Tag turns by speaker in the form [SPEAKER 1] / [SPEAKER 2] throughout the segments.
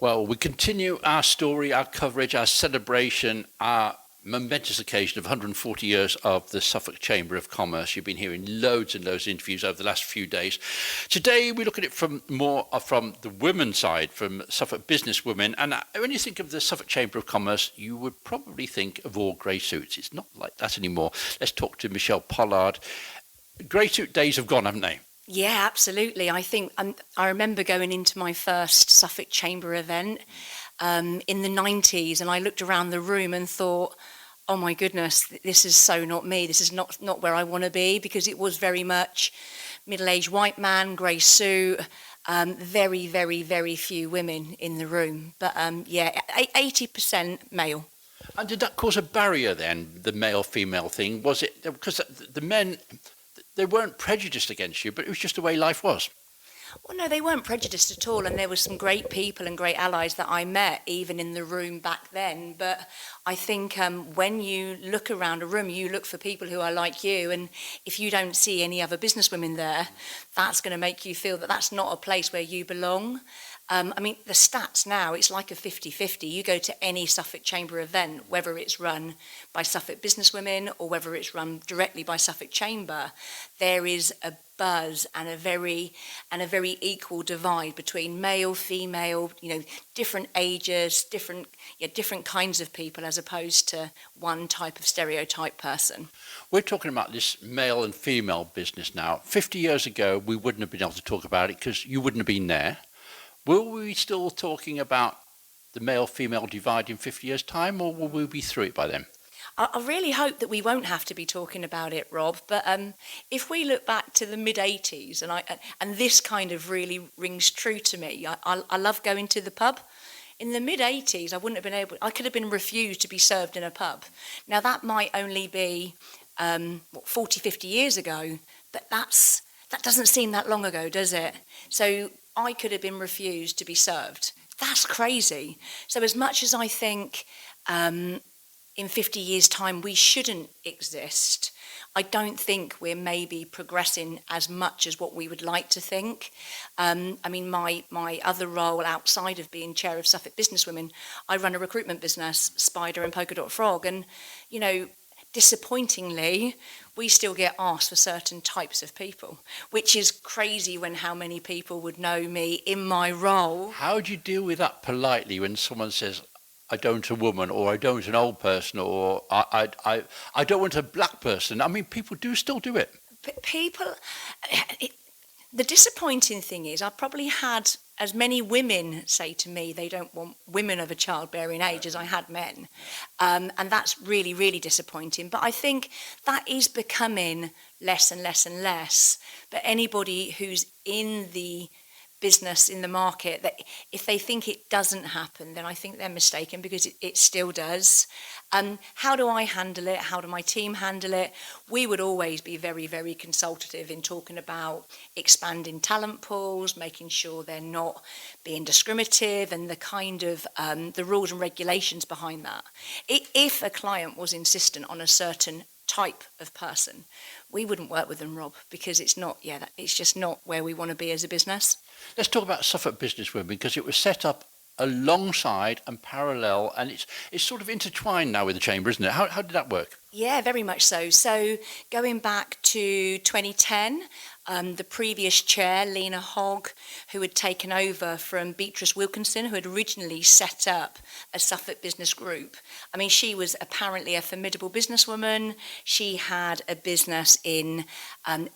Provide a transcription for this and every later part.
[SPEAKER 1] Well, we continue our story, our coverage, our celebration, our momentous occasion of 140 years of the Suffolk Chamber of Commerce. You've been hearing loads and loads of interviews over the last few days. Today, we look at it from the women's side, from Suffolk business women. And when you think of the Suffolk Chamber of Commerce, you would probably think of all grey suits. It's not like that anymore. Let's talk to Michelle Pollard. Grey suit days have gone, haven't they?
[SPEAKER 2] Yeah, absolutely. I think I remember going into my first Suffolk Chamber event in the 90s, and I looked around the room and thought, oh my goodness, this is so not me. This is not where I want to be, because it was very much middle-aged white man, grey suit, very, very, very few women in the room. But 80% male.
[SPEAKER 1] And did that cause a barrier then, the male-female thing? Was it because the men, they weren't prejudiced against you, but it was just the way life was?
[SPEAKER 2] Well, no, they weren't prejudiced at all, and there were some great people and great allies that I met, even in the room back then. But I think when you look around a room, you look for people who are like you, and if you don't see any other businesswomen there, that's going to make you feel that that's not a place where you belong. The stats now, it's like a 50-50. You go to any Suffolk Chamber event, whether it's run by Suffolk businesswomen or whether it's run directly by Suffolk Chamber, there is a buzz and a very equal divide between male, female, different ages, different kinds of people, as opposed to one type of stereotype person.
[SPEAKER 1] We're talking about this male and female business now. 50 years ago, we wouldn't have been able to talk about it because you wouldn't have been there. Will we still talking about the male-female divide in 50 years' time, or will we be through it by then?
[SPEAKER 2] I really hope that we won't have to be talking about it, Rob. But if we look back to the mid-'80s, and this kind of really rings true to me, I love going to the pub. In the mid-'80s, I could have been refused to be served in a pub. Now, that might only be 40, 50 years ago, but that doesn't seem that long ago, does it? So I could have been refused to be served. That's crazy. So as much as I think in 50 years' time we shouldn't exist, I don't think we're maybe progressing as much as what we would like to think. My other role outside of being chair of Suffolk Businesswomen, I run a recruitment business, Spider and Polka Dot Frog, and disappointingly, we still get asked for certain types of people, which is crazy when how many people would know me in my role.
[SPEAKER 1] How do you deal with that politely when someone says, I don't want a woman, or I don't want an old person, or I don't want a black person? I mean, people do still do it.
[SPEAKER 2] The disappointing thing is I probably had as many women say to me they don't want women of a childbearing age as I had men. And that's really, really disappointing. But I think that is becoming less and less and less. But anybody who's in the business, in the market, that if they think it doesn't happen, then I think they're mistaken, because it still does. How do I handle it? How do my team handle it? We would always be very, very consultative in talking about expanding talent pools, making sure they're not being discriminative, and the kind of the rules and regulations behind that. If a client was insistent on a certain type of person, we wouldn't work with them, Rob, because it's just not where we want to be as a business.
[SPEAKER 1] Let's talk about Suffolk Businesswomen, because it was set up alongside and parallel, and it's sort of intertwined now with the Chamber, isn't it? How did that work?
[SPEAKER 2] Yeah, very much so. So going back to 2010, the previous chair, Lena Hogg, who had taken over from Beatrice Wilkinson, who had originally set up a Suffolk business group. I mean, she was apparently a formidable businesswoman. She had a business in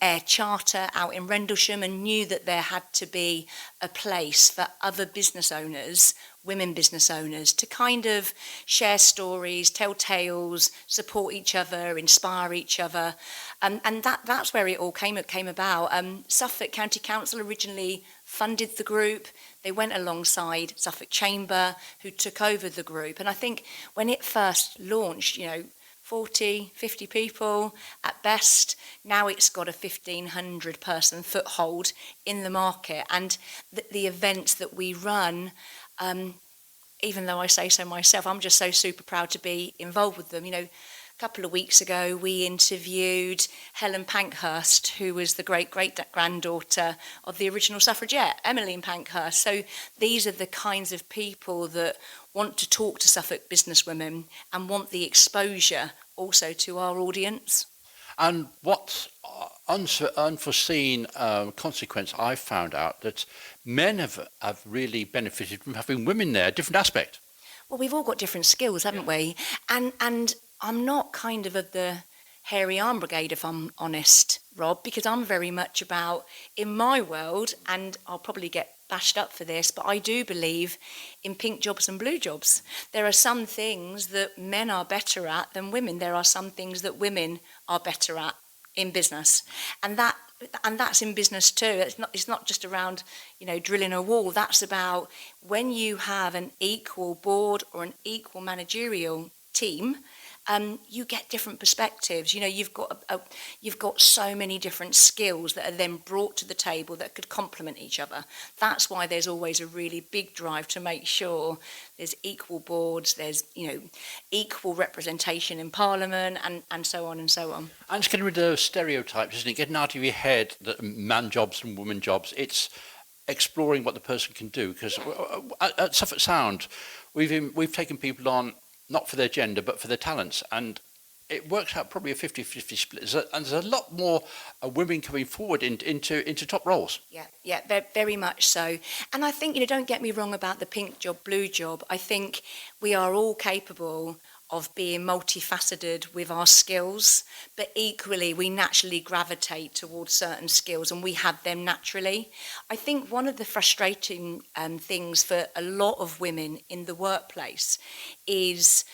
[SPEAKER 2] air charter out in Rendlesham, and knew that there had to be a place for other business owners, women business owners, to kind of share stories, tell tales, support each other, inspire each other. And that's where it all came about. Suffolk County Council originally funded the group. They went alongside Suffolk Chamber, who took over the group. And I think when it first launched, 40, 50 people at best. Now it's got a 1,500 person foothold in the market. And the events that we run, even though I say so myself, I'm just so super proud to be involved with them. A couple of weeks ago, we interviewed Helen Pankhurst, who was the great-great-granddaughter of the original suffragette, Emmeline Pankhurst. So these are the kinds of people that want to talk to Suffolk businesswomen and want the exposure also to our audience.
[SPEAKER 1] And what unforeseen consequence I found out that men have really benefited from having women there, a different aspect.
[SPEAKER 2] Well, we've all got different skills, haven't we? And I'm not kind of the hairy arm brigade, if I'm honest, Rob, because I'm very much about, in my world, and I'll probably get bashed up for this, but I do believe in pink jobs and blue jobs. There are some things that men are better at than women. There are some things that women are better at in business. And that's in business too. It's not just around, drilling a wall. That's about when you have an equal board or an equal managerial team, you get different perspectives. You've got so many different skills that are then brought to the table that could complement each other. That's why there's always a really big drive to make sure there's equal boards, there's equal representation in Parliament, and so on and so on.
[SPEAKER 1] And it's getting rid of those stereotypes, isn't it? Getting out of your head that man jobs and woman jobs. It's exploring what the person can do. Because at Suffolk Sound, we've taken people on not for their gender, but for their talents. And it works out probably a 50-50 split. And there's a lot more women coming forward into top roles.
[SPEAKER 2] Yeah, very much so. And I think, don't get me wrong about the pink job, blue job. I think we are all capable of being multifaceted with our skills, but equally we naturally gravitate towards certain skills and we have them naturally. I think one of the frustrating things for a lot of women in the workplace is,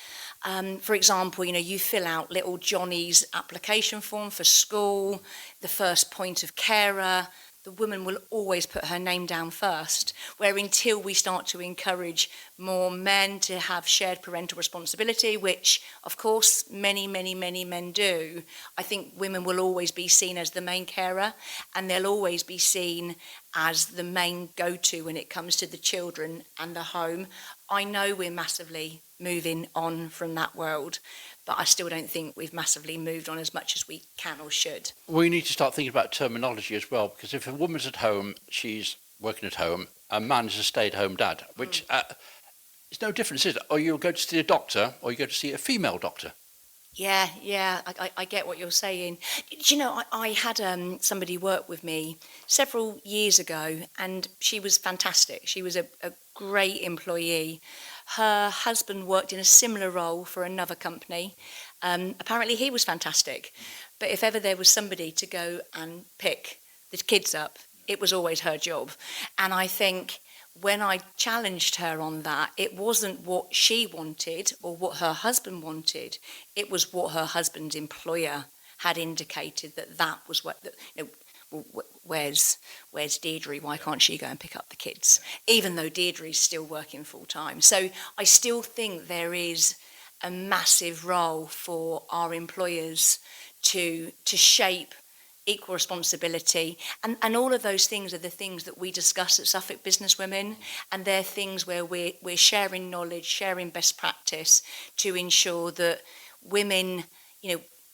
[SPEAKER 2] for example, you fill out little Johnny's application form for school, the first point of carer. The woman will always put her name down first, where until we start to encourage more men to have shared parental responsibility, which, of course, many, many, many men do, I think women will always be seen as the main carer, and they'll always be seen as the main go-to when it comes to the children and the home. I know we're massively moving on from that world, but I still don't think we've massively moved on as much as we can or should.
[SPEAKER 1] We need to start thinking about terminology as well, because if a woman's at home, she's working at home, a man is a stay-at-home dad, which is no difference, is it? Or you'll go to see a doctor, or you go to see a female doctor.
[SPEAKER 2] Yeah, I get what you're saying. I had somebody work with me several years ago, and she was fantastic. She was a great employee. Her husband worked in a similar role for another company. Apparently he was fantastic. But if ever there was somebody to go and pick the kids up, it was always her job. And I think when I challenged her on that, it wasn't what she wanted or what her husband wanted. It was what her husband's employer had indicated that was what... Where's Deirdre? Why can't she go and pick up the kids? Even though Deirdre's still working full time. So I still think there is a massive role for our employers to shape equal responsibility. And all of those things are the things that we discuss at Suffolk Businesswomen. And they're things where we're sharing knowledge, sharing best practice to ensure that women,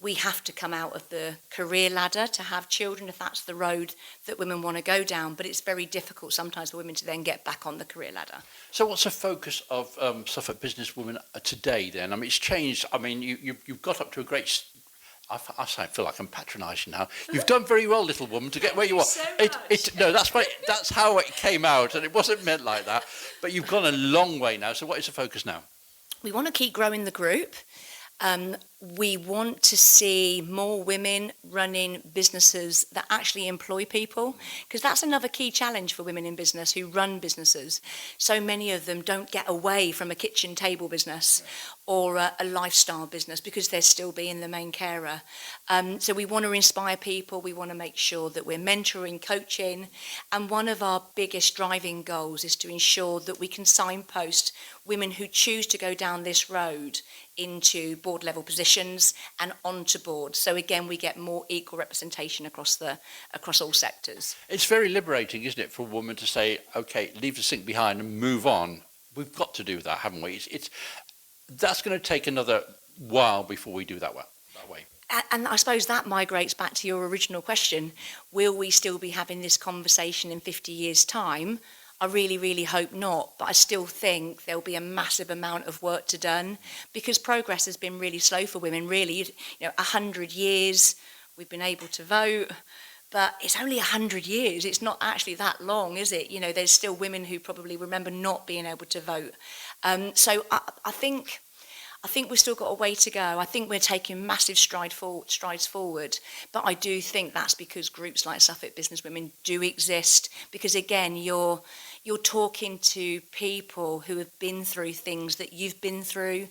[SPEAKER 2] we have to come out of the career ladder to have children if that's the road that women want to go down. But it's very difficult sometimes for women to then get back on the career ladder. So
[SPEAKER 1] what's the focus of Suffolk Businesswomen today then? I mean, it's changed. I mean, you've got up to a great... I feel like I'm patronising now. You've done very well, little woman, to get where you are.
[SPEAKER 2] So
[SPEAKER 1] no, that's how it came out, and it wasn't meant like that. But you've gone a long way now. So what is the focus now?
[SPEAKER 2] We want to keep growing the group. We want to see more women running businesses that actually employ people, because that's another key challenge for women in business who run businesses. So many of them don't get away from a kitchen table business or a lifestyle business because they're still being the main carer. So we want to inspire people. We want to make sure that we're mentoring, coaching. And one of our biggest driving goals is to ensure that we can signpost women who choose to go down this road into board level positions and onto board. So again, we get more equal representation across all sectors.
[SPEAKER 1] It's very liberating, isn't it, for a woman to say, okay, leave the sink behind and move on. We've got to do that, haven't we? That's going to take another while before we do that way.
[SPEAKER 2] And I suppose that migrates back to your original question. Will we still be having this conversation in 50 years' time? I really, really hope not, but I still think there'll be a massive amount of work to done because progress has been really slow for women, really. 100 years we've been able to vote, but it's only 100 years. It's not actually that long, is it? There's still women who probably remember not being able to vote. So I think we've still got a way to go. I think we're taking massive strides forward, but I do think that's because groups like Suffolk Businesswomen do exist. Because again, you're talking to people who have been through things that you've been through,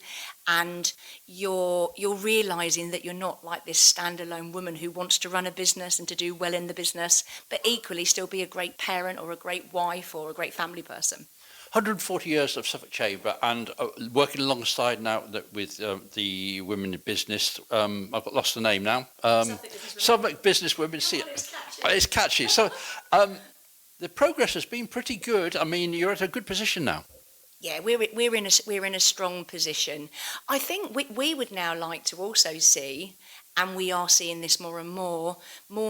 [SPEAKER 2] and you're realising that you're not like this standalone woman who wants to run a business and to do well in the business, but equally still be a great parent or a great wife or a great family person.
[SPEAKER 1] 140 years of Suffolk Chamber, and working alongside now with the women in business. I've got lost the name now. Suffolk Businesswomen. See, it's catchy. So the progress has been pretty good. I mean, you're at a good position now.
[SPEAKER 2] Yeah, we're in a strong position. I think we would now like to also see, and we are seeing this more and more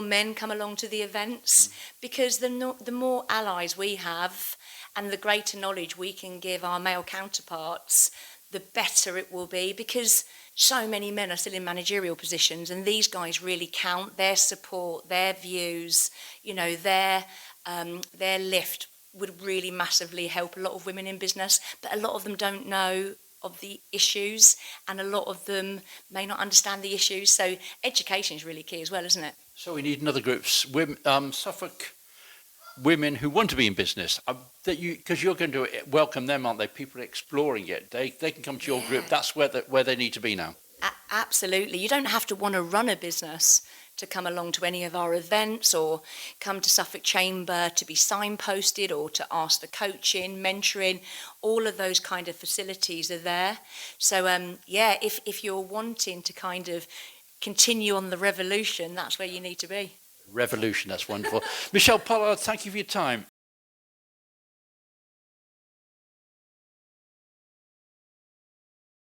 [SPEAKER 2] men come along to the events, because the more allies we have and the greater knowledge we can give our male counterparts, the better it will be, because so many men are still in managerial positions, and these guys really count. Their support, their views, their lift would really massively help a lot of women in business, but a lot of them don't know of the issues, and a lot of them may not understand the issues. So education is really key as well, isn't it?
[SPEAKER 1] So we need another group, Suffolk women who want to be in business, because you're going to welcome them, aren't they? People exploring it, they can come to your group. That's where they need to be now.
[SPEAKER 2] Absolutely. You don't have to want to run a business to come along to any of our events, or come to Suffolk Chamber to be signposted, or to ask for coaching, mentoring. All of those kind of facilities are there. So if you're wanting to kind of continue on the revolution, that's where you need to be.
[SPEAKER 1] Revolution, that's wonderful. Michelle Pollard, thank you for your time.